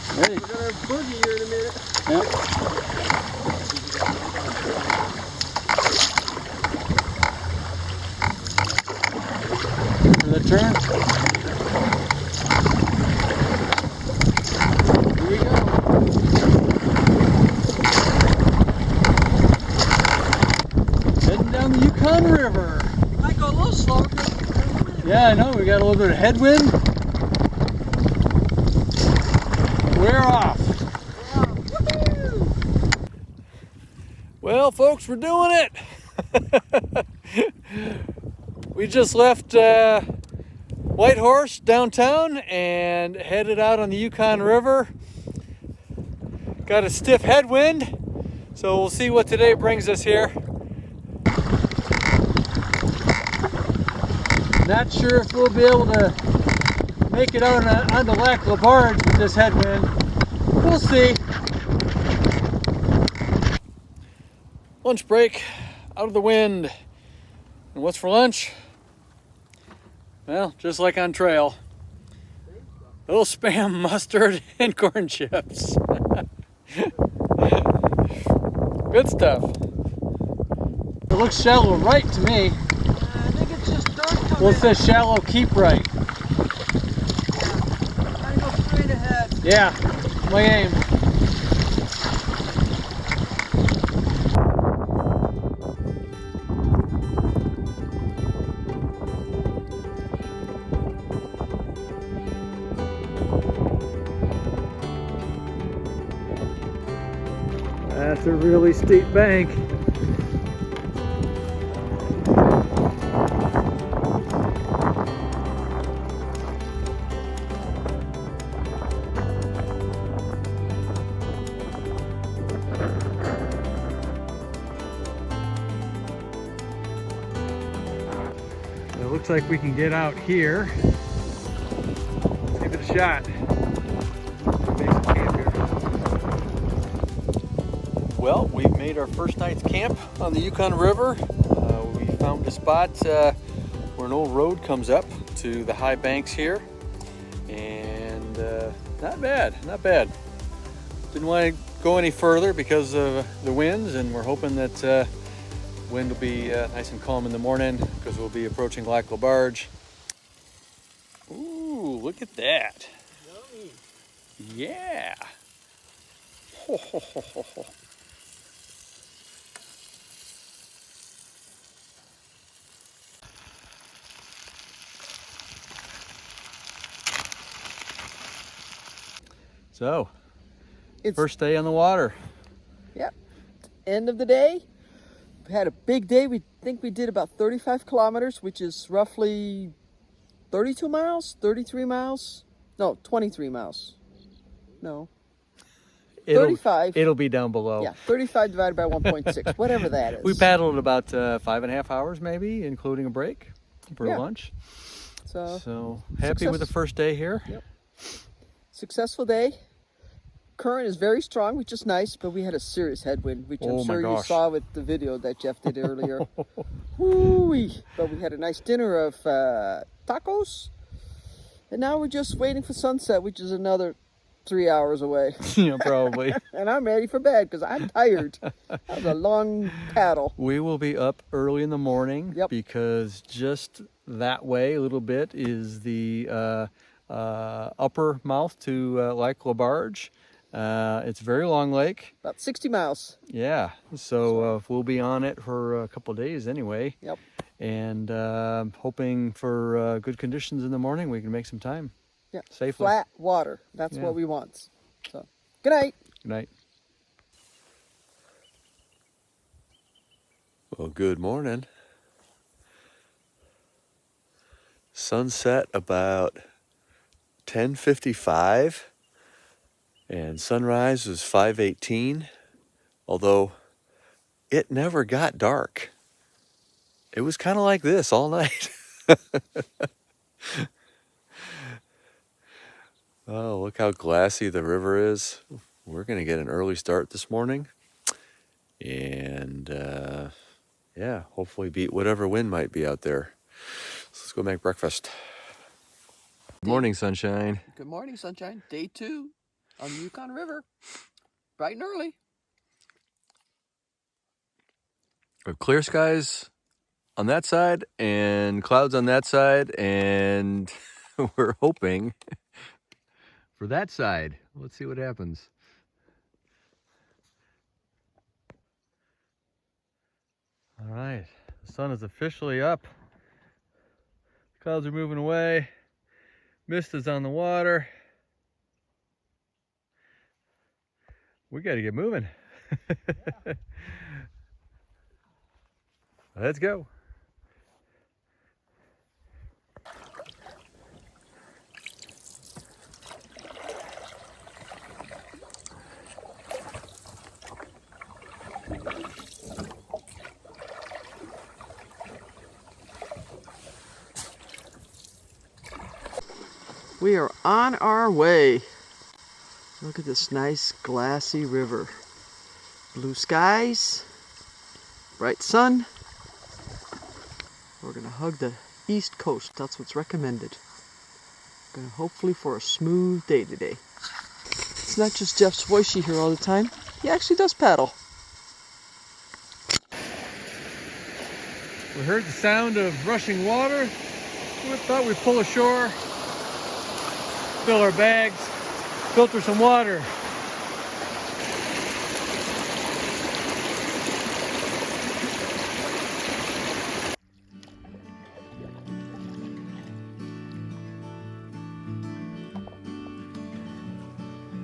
Hey. We're gonna have boogie here in a minute. Yep. For the turn. Here we go. Heading down the Yukon River. Might go a little slower. Yeah, I know. We got a little bit of headwind. We're off. Well, folks, we're doing it. We just left Whitehorse downtown and headed out on the Yukon River. Got a stiff headwind, so we'll see what today brings us here. Not sure if we'll be able to make it out onto Lac La Barge with this headwind. We'll see. Lunch break, out of the wind. And what's for lunch? Well, just like on trail. A little Spam, mustard, and corn chips. Good stuff. It looks shallow right to me. I think it's just dirt. Well, it says shallow keep right. I go straight ahead. Yeah, my aim. That's a really steep bank. It looks like we can get out here. Let's give it a shot. Make some camp here. Well, we've made our first night's camp on the Yukon River. We found a spot where an old road comes up to the high banks here. And not bad, not bad. Didn't want to go any further because of the winds, and we're hoping that wind will be nice and calm in the morning because we'll be approaching Lac La Barge. Ooh, look at that. Yummy. Yeah. Ho, ho, ho, ho, ho. So, It's first day on the water. Yep. End of the day. We had a big day. We think we did about 35 kilometers, which is roughly 32 miles, 33 miles. No, 23 miles. No. 35. It'll be down below. Yeah, 35 divided by 1.6, whatever that is. We paddled about 5.5 hours maybe, including a break for lunch. So happy with the first day here. Yep. Successful day. Current is very strong, which is nice, but we had a serious headwind, which I'm sure you saw with the video that Jeff did earlier. Woo-wee. But we had a nice dinner of tacos, and now we're just waiting for sunset, which is another 3 hours away. Yeah, probably. And I'm ready for bed because I'm tired. That was a long paddle. We will be up early in the morning because just that way a little bit is the upper mouth to Lac La Barge. It's a very long lake. About 60 miles. Yeah, so we'll be on it for a couple of days anyway. Yep. And hoping for good conditions in the morning. We can make some time. Yeah. Safely. Flat water. That's what we want. So, good night. Good night. Well, good morning. Sunset about 10:55. And sunrise was 5:18, although it never got dark. It was kind of like this all night. Oh, look how glassy the river is. We're going to get an early start this morning. And yeah, hopefully beat whatever wind might be out there. So let's go make breakfast. Good morning, sunshine. Good morning, sunshine. Day 2 on the Yukon River, bright and early. We have clear skies on that side and clouds on that side, and we're hoping for that side. Let's see what happens. All right, the sun is officially up. Clouds are moving away. Mist is on the water. We got to get moving. Let's go. We are on our way. Look at this nice glassy river. Blue skies, bright sun. We're gonna hug the east coast. That's what's recommended. Gonna hopefully for a smooth day today. It's not just Jeff Swoishy here all the time. He actually does paddle. We heard the sound of rushing water. We thought we'd pull ashore, fill our bags, filter some water.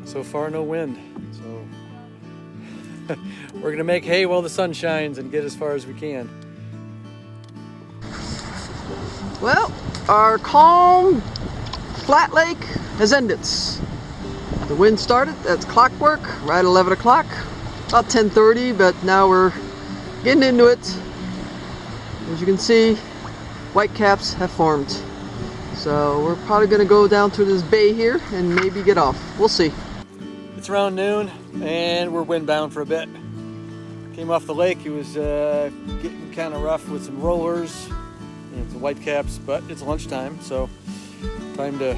So far, no wind. So we're gonna make hay while the sun shines and get as far as we can. Well, our calm, flat lake has ended. The wind started, that's clockwork, right at 11 o'clock, about 10:30, but now we're getting into it. As you can see, whitecaps have formed. So we're probably gonna go down to this bay here and maybe get off. We'll see. It's around noon and we're windbound for a bit. Came off the lake, it was getting kind of rough with some rollers and some whitecaps, but it's lunchtime, so time to,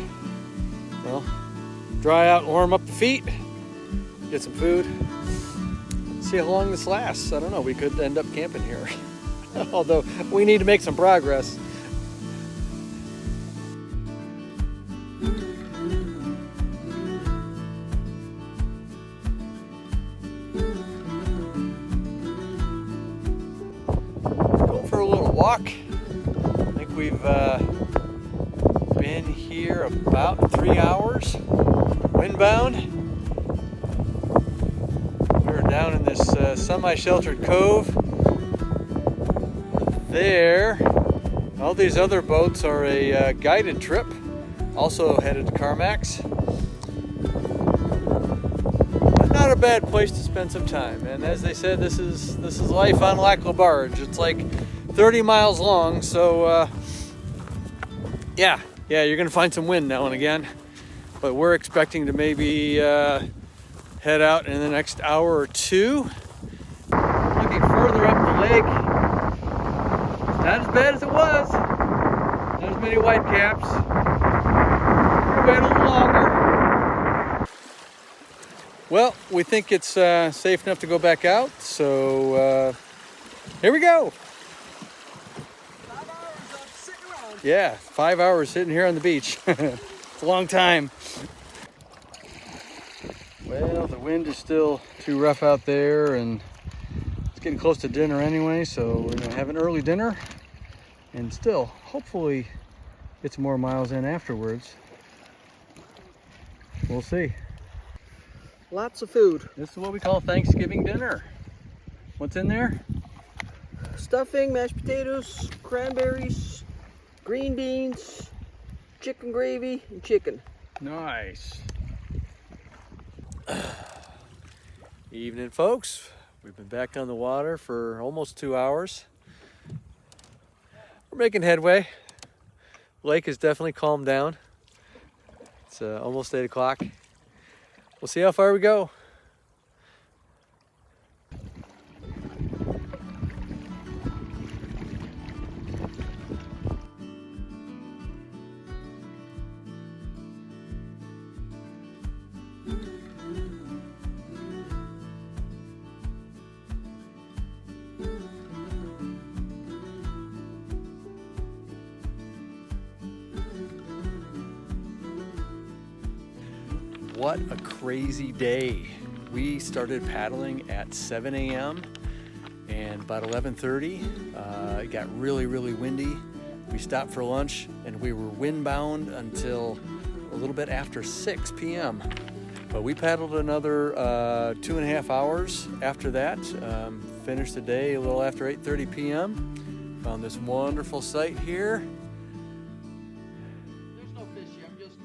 well, dry out, warm up the feet, get some food, see how long this lasts. I don't know, we could end up camping here. Although we need to make some progress. Go for a little walk. I think we've been here about 3 hours, windbound. We're down in this semi-sheltered cove. There, all these other boats are a guided trip, also headed to Carmacks. But not a bad place to spend some time. And as they said, this is life on Lac La Barge. It's like 30 miles long, so yeah, you're gonna find some wind now and again. But we're expecting to maybe head out in the next hour or two. Looking further up the lake. Not as bad as it was. Not as many whitecaps. We're wait a little longer. Well, we think it's safe enough to go back out, so here we go. 5 hours of sitting around. Yeah, 5 hours sitting here on the beach. It's a long time. Well, the wind is still too rough out there, and it's getting close to dinner anyway, so we're gonna have an early dinner and still hopefully get some more miles in afterwards. We'll see. Lots of food. This is what we call Thanksgiving dinner. What's in there? Stuffing, mashed potatoes, cranberries, green beans, chicken gravy, and chicken. Nice. Evening, folks. We've been back on the water for almost 2 hours. We're making headway. Lake has definitely calmed down. It's almost 8 o'clock. We'll see how far we go. What a crazy day. We started paddling at 7 a.m. and about 11:30 it got really windy. We stopped for lunch and we were windbound until a little bit after 6 p.m. But we paddled another 2.5 hours after that. Finished the day a little after 8:30 p.m. Found this wonderful site here. There's no fishy, I'm just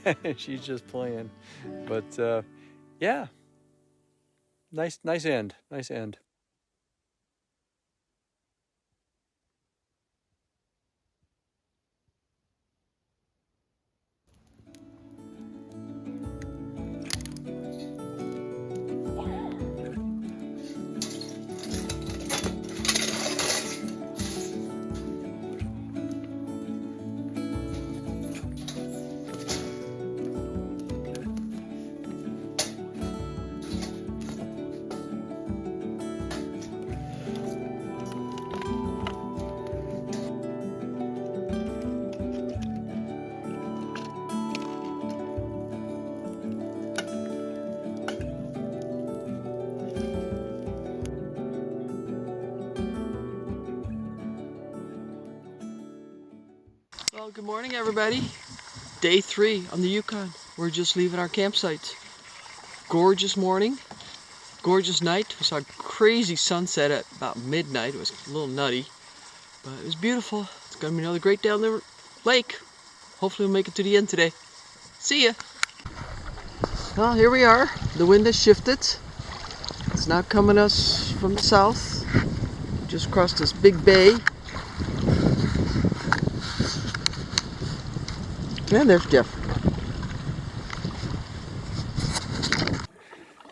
playing. She's just playing. But yeah, nice end. Well, good morning everybody. Day 3 on the Yukon. We're just leaving our campsite. Gorgeous morning, gorgeous night. We saw a crazy sunset at about midnight. It was a little nutty, but it was beautiful. It's gonna be another great day on the lake. Hopefully we'll make it to the end today. See ya. Well, here we are. The wind has shifted. It's not coming us from the south. Just crossed this big bay. And there's Jeff.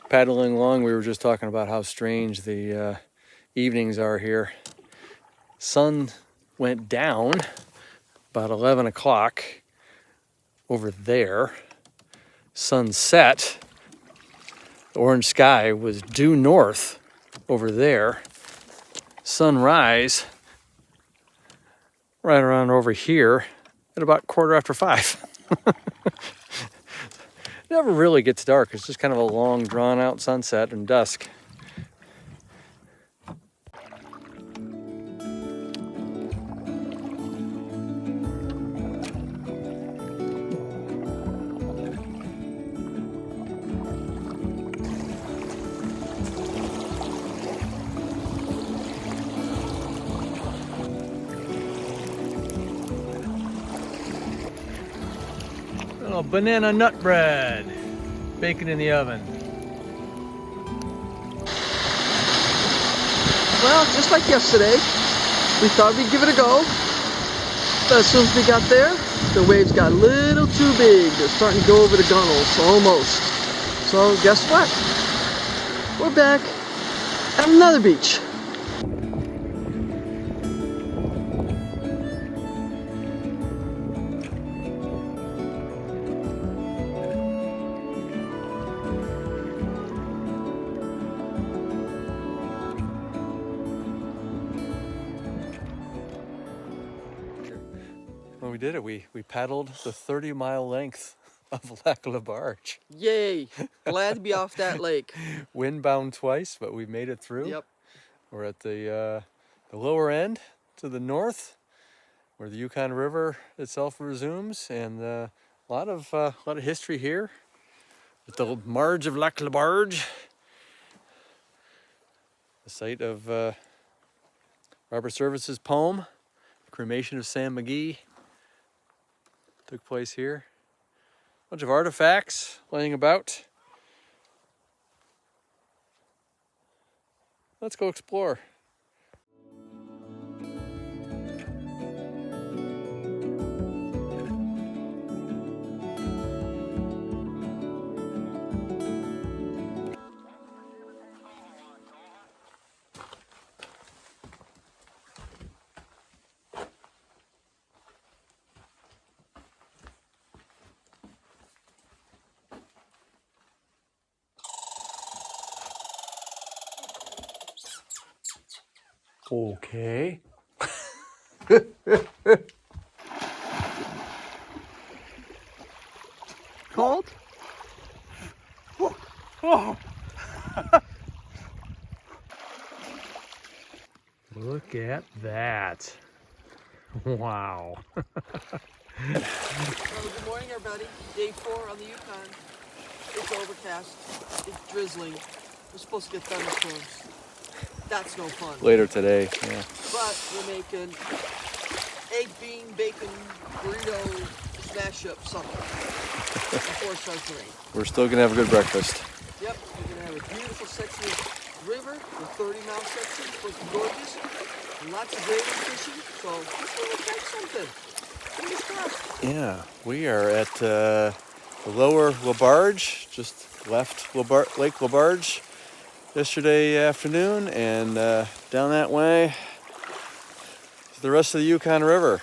Paddling along, we were just talking about how strange the evenings are here. Sun went down about 11 o'clock over there. Sunset, the orange sky was due north over there. Sunrise right around over here at about 5:15. Never really gets dark. It's just kind of a long, drawn-out sunset and dusk. Little banana nut bread, bacon in the oven. Well, just like yesterday, we thought we'd give it a go. But as soon as we got there, the waves got a little too big. They're starting to go over the gunnels, almost. So guess what? We're back at another beach. When we did it, we paddled the 30-mile length of Lac La Barge. Yay! Glad to be off that lake. Windbound twice, but we made it through. Yep. We're at the lower end to the north, where the Yukon River itself resumes, and a lot of history here. At the marge of Lac La Barge, the site of Robert Service's poem, Cremation of Sam McGee, took place here. A bunch of artifacts laying about. Let's go explore. Okay. Cold? Oh. Look at that. Wow. Well, good morning, everybody. Day 4 on the Yukon. It's overcast. It's drizzling. We're supposed to get thunderstorms. That's no fun. Later today, yeah. But we're making egg, bean, bacon, burrito, smash up something before it starts to rain. We're still gonna have a good breakfast. Yep, we're gonna have a beautiful section of river, the 30-mile section, supposed to be gorgeous. And lots of grading fishing, so hopefully we'll catch something. Fingers crossed. Yeah, we are at the lower Labarge, just left Lake Labarge yesterday afternoon, and down that way is the rest of the Yukon River.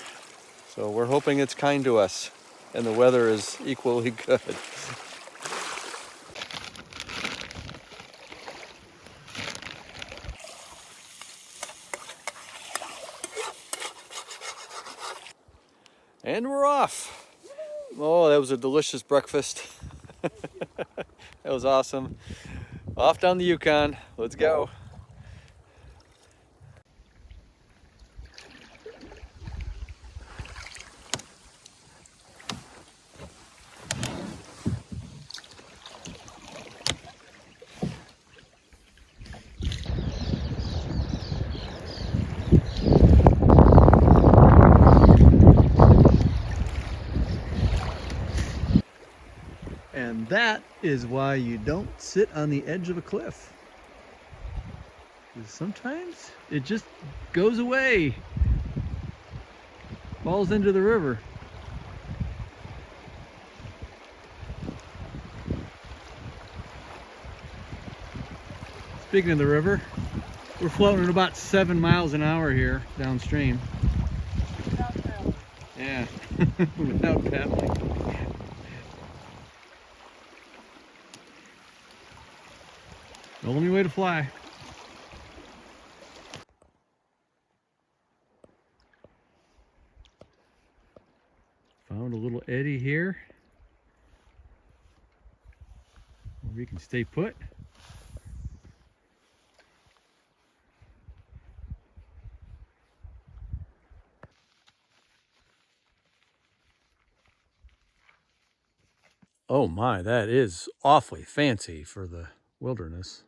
So we're hoping it's kind to us, and the weather is equally good. And we're off. Oh, that was a delicious breakfast. That was awesome. Off down the Yukon. Let's go. And that is why you don't sit on the edge of a cliff. Because sometimes it just goes away, falls into the river. Speaking of the river, we're floating at about 7 miles an hour here downstream. Without paddling. Yeah, without paddling. The only way to fly. Found a little eddy here where we can stay put. Oh my, that is awfully fancy for the wilderness.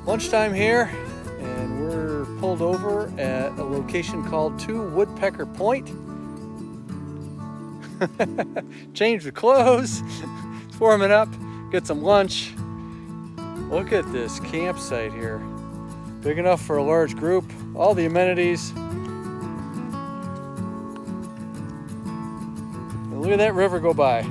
Lunchtime here, and we're pulled over at a location called 2 Woodpecker Point. Change the clothes, warming up, get some lunch. Look at this campsite here. Big enough for a large group, all the amenities. And look at that river go by.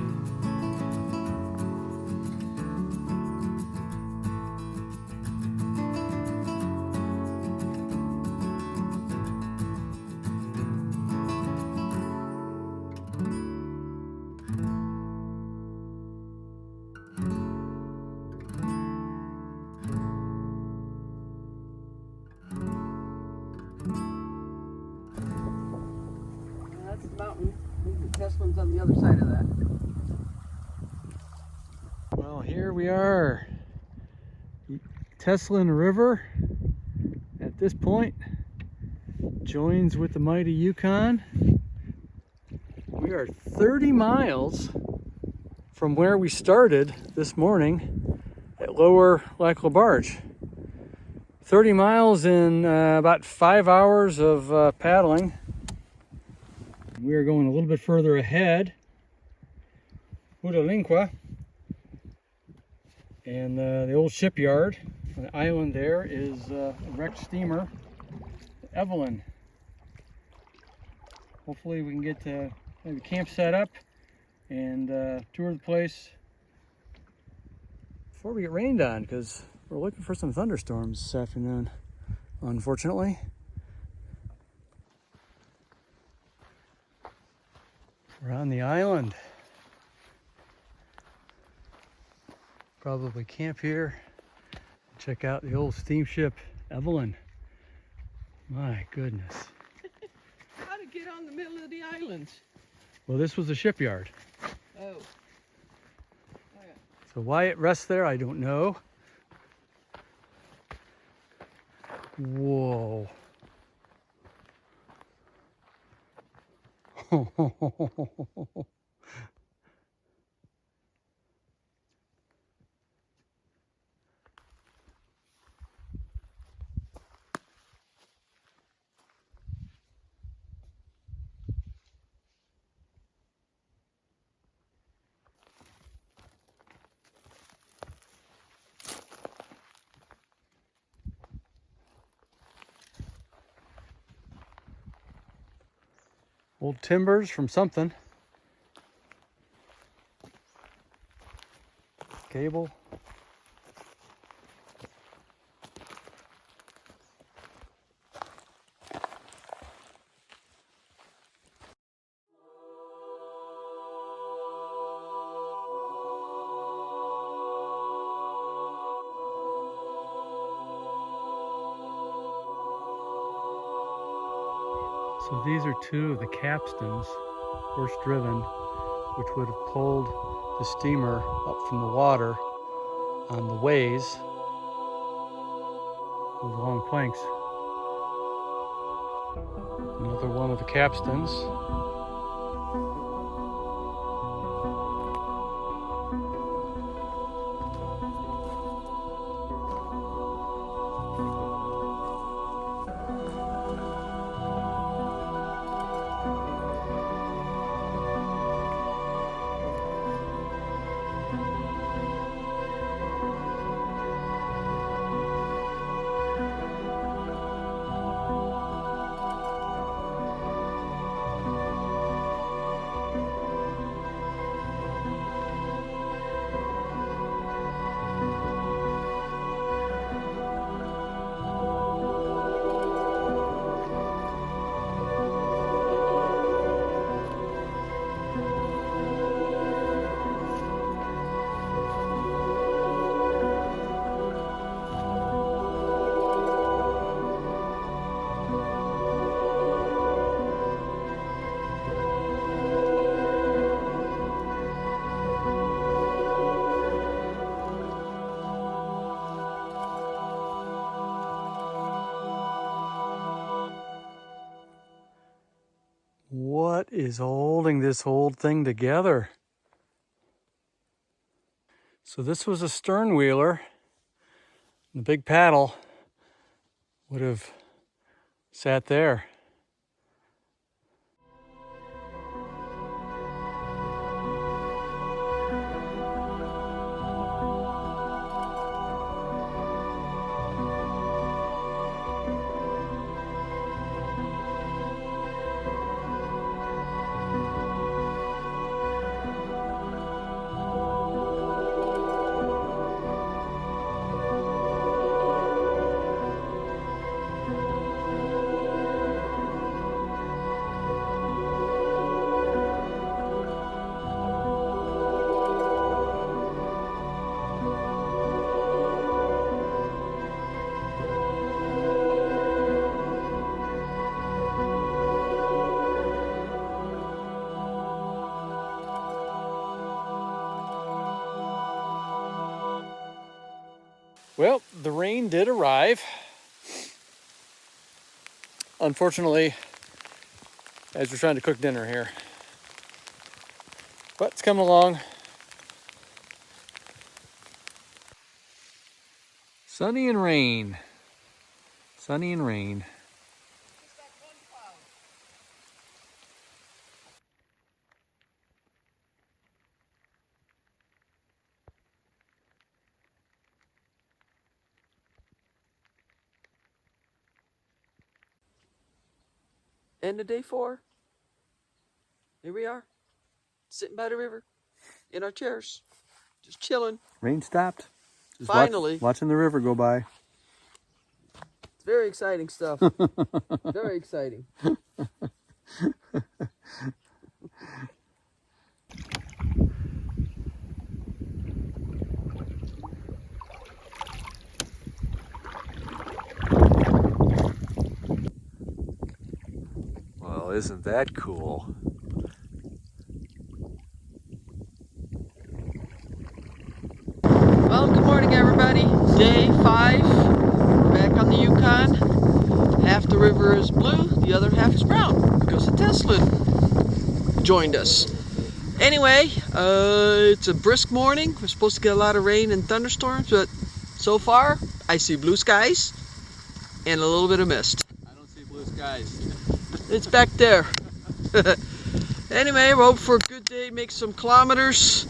That's the mountain. The test one's on the other side of that. Well, here we are Teslin River at this point joins with the mighty Yukon. We are 30 miles from where we started this morning at Lower Lac La Barge. 30 miles in about 5 hours of paddling. We are going a little bit further ahead, Hudalinqua, and the old shipyard. On the island there is a wrecked steamer, Evelyn. Hopefully we can get maybe camp set up and tour the place before we get rained on, because we're looking for some thunderstorms this afternoon, unfortunately. We're on the island. Probably camp here. Check out the old steamship Evelyn. My goodness. How to get on the middle of the island? Well, this was a shipyard. Oh. So why it rests there, I don't know. Whoa. Old timbers from something. Cable. So these are two of the capstans, horse driven, which would have pulled the steamer up from the water on the ways, those long planks. Another one of the capstans. What is holding this whole thing together? So this was a stern wheeler. The big paddle would have sat there. Well, the rain did arrive. Unfortunately, as we're trying to cook dinner here. But it's coming along. Sunny and rain. Sunny and rain. End of day 4. Here we are, sitting by the river, in our chairs, just chilling. Rain stopped. Just Finally. watching the river go by. It's very exciting stuff. Very exciting. Well, isn't that cool? Well, good morning, everybody. Day 5. We're back on the Yukon. Half the river is blue, the other half is brown because the Tesla joined us. Anyway, it's a brisk morning. We're supposed to get a lot of rain and thunderstorms, but so far I see blue skies and a little bit of mist. I don't see blue skies. It's back there. Anyway, we're hoping for a good day, make some kilometers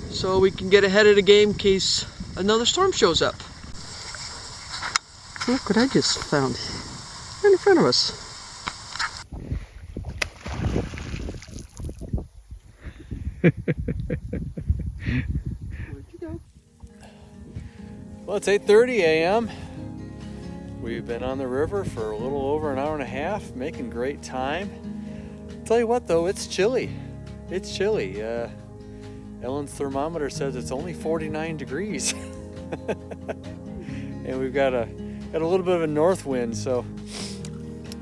so we can get ahead of the game in case another storm shows up. Look what I just found right in front of us. Where'd you go? Well, it's 8:30 a.m. We've been on the river for a little over an hour and a half, making great time. Tell you what though, it's chilly. It's chilly. Ellen's thermometer says it's only 49 degrees. And we've got a little bit of a north wind, so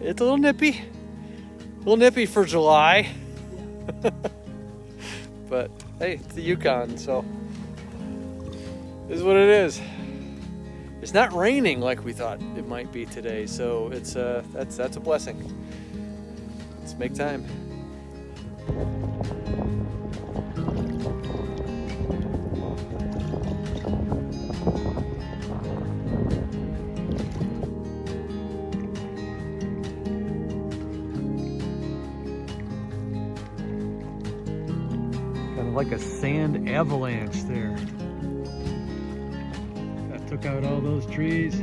it's a little nippy. A little nippy for July. But hey, it's the Yukon, so this is what it is. It's not raining like we thought it might be today, so it's that's a blessing. Let's make time. Kind of like a sand avalanche there. That took out all those trees.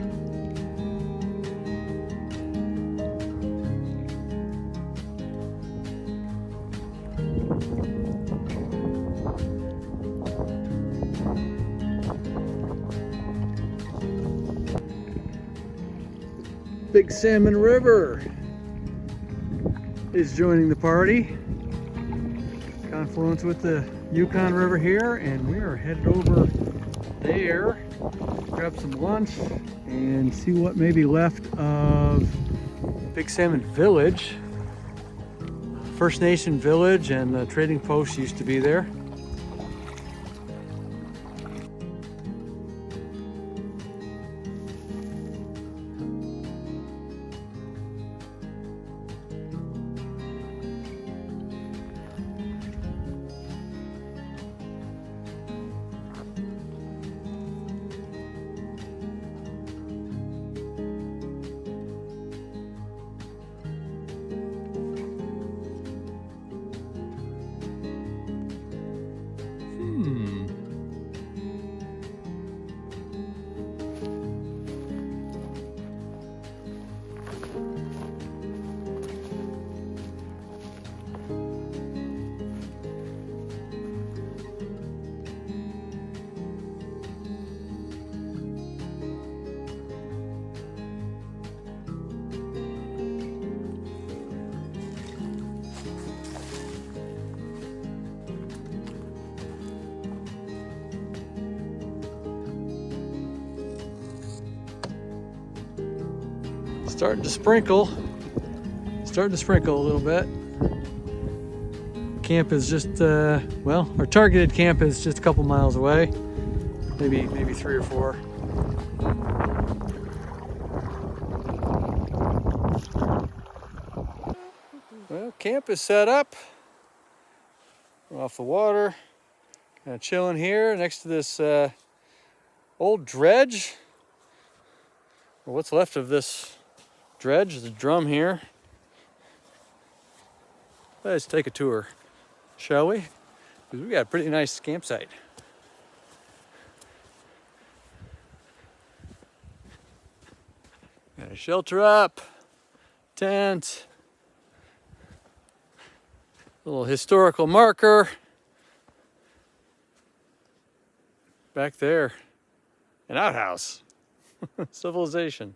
Big Salmon River is joining the party. Confluence with the Yukon River here, and we are headed over there, grab some lunch, and see what may be left of Big Salmon Village. First Nation Village and the trading post used to be there. Starting to sprinkle a little bit. Camp is just, well, our targeted camp is just a couple miles away, maybe 3 or 4. camp is set up. We're off the water. Kind of chilling here next to this old dredge. Or what's left of this dredge, the drum here. Let's take a tour, shall we? Because we got a pretty nice campsite. Got a shelter up, tent, little historical marker. Back there, an outhouse, civilization.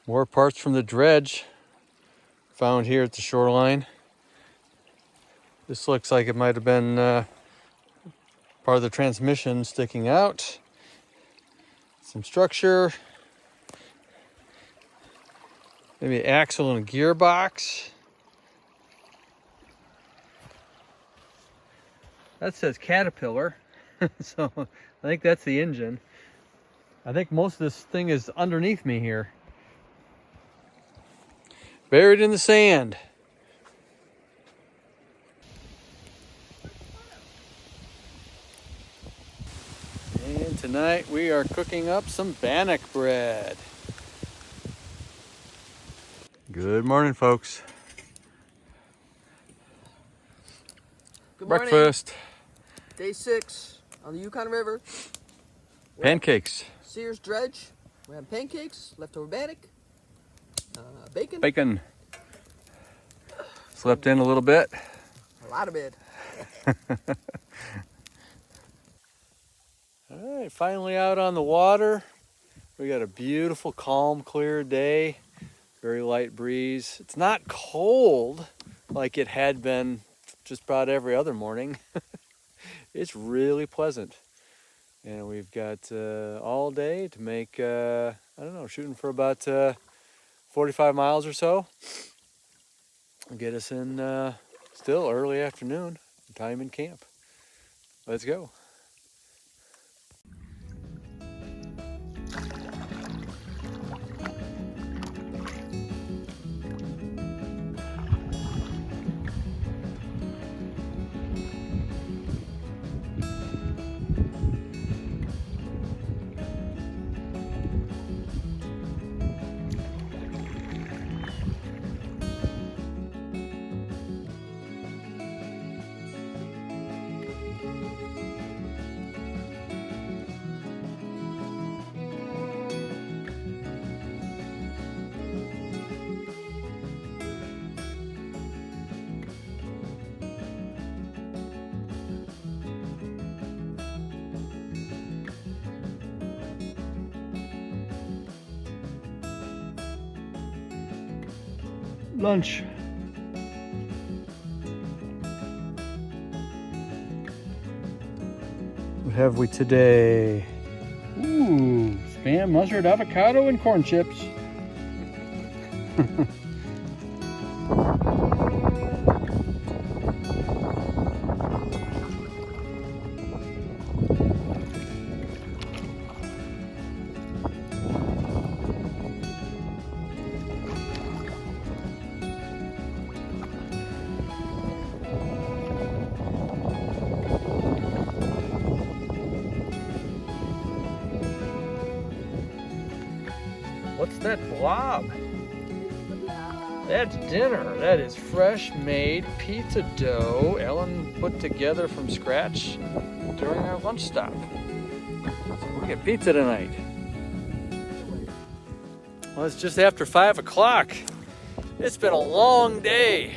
More parts from the dredge found here at the shoreline. This looks like it might have been part of the transmission sticking out. Some structure. Maybe an axle and a gearbox. That says Caterpillar, so I think that's the engine. I think most of this thing is underneath me here. Buried in the sand. And tonight we are cooking up some bannock bread. Good morning, folks. Good morning. Breakfast. Day 6 on the Yukon River. Pancakes. Sears dredge. We have pancakes, leftover bannock, bacon. Bacon. Slept in a little bit. A lot of it. All right, finally out on the water. We got a beautiful, calm, clear day. Very light breeze. It's not cold like it had been just about every other morning. It's really pleasant. And we've got all day to make, I don't know, shooting for about 45 miles or so. Get us in still early afternoon, time in camp. Let's go. Lunch. What have we today? Ooh, Spam, mustard, avocado, and corn chips. What's that blob? That's dinner. That is fresh made pizza dough Ellen put together from scratch during our lunch stop. So we get pizza tonight. Well, it's just after 5 o'clock. It's been a long day.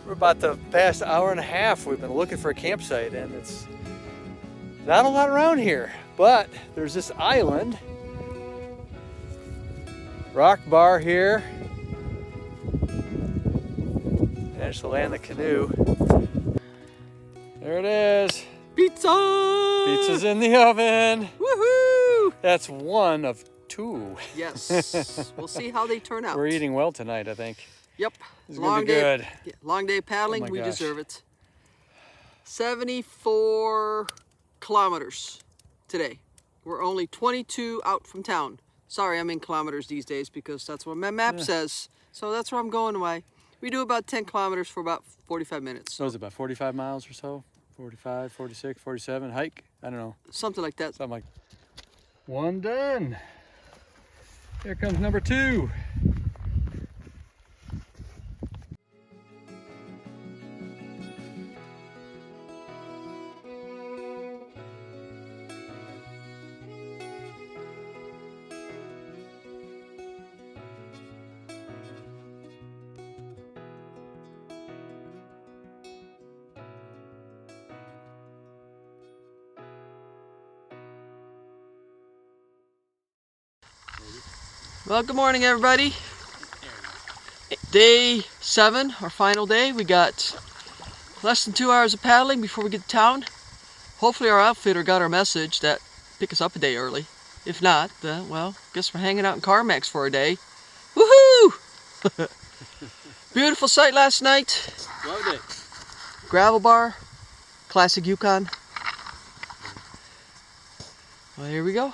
We're about the past hour and a half we've been looking for a campsite, and it's not a lot around here, but there's this island. Rock bar here. Managed to land the canoe. There it is. Pizza! Pizza's in the oven. Woohoo! That's one of 2. Yes. We'll see how they turn out. We're eating well tonight, I think. Yep. This is gonna be good. Yeah, long day paddling. Oh my we gosh. deserve it. 74 kilometers today. We're only 22 out from town. Sorry, I'm in kilometers these days because that's what my map says. So that's where I'm going by. We do about 10 kilometers for about 45 minutes. So it's about 45 miles or so? 45, 46, 47 hike? I don't know. Something like that. Something like that. One done. Here comes number 2. Well, good morning, everybody. Day 7, our final day. We got less than 2 hours of paddling before we get to town. Hopefully our outfitter got our message that pick us up a day early. If not, well, guess we're hanging out in Carmacks for a day. Woohoo! Beautiful sight last night. Loved it. Gravel bar, classic Yukon. Well, here we go.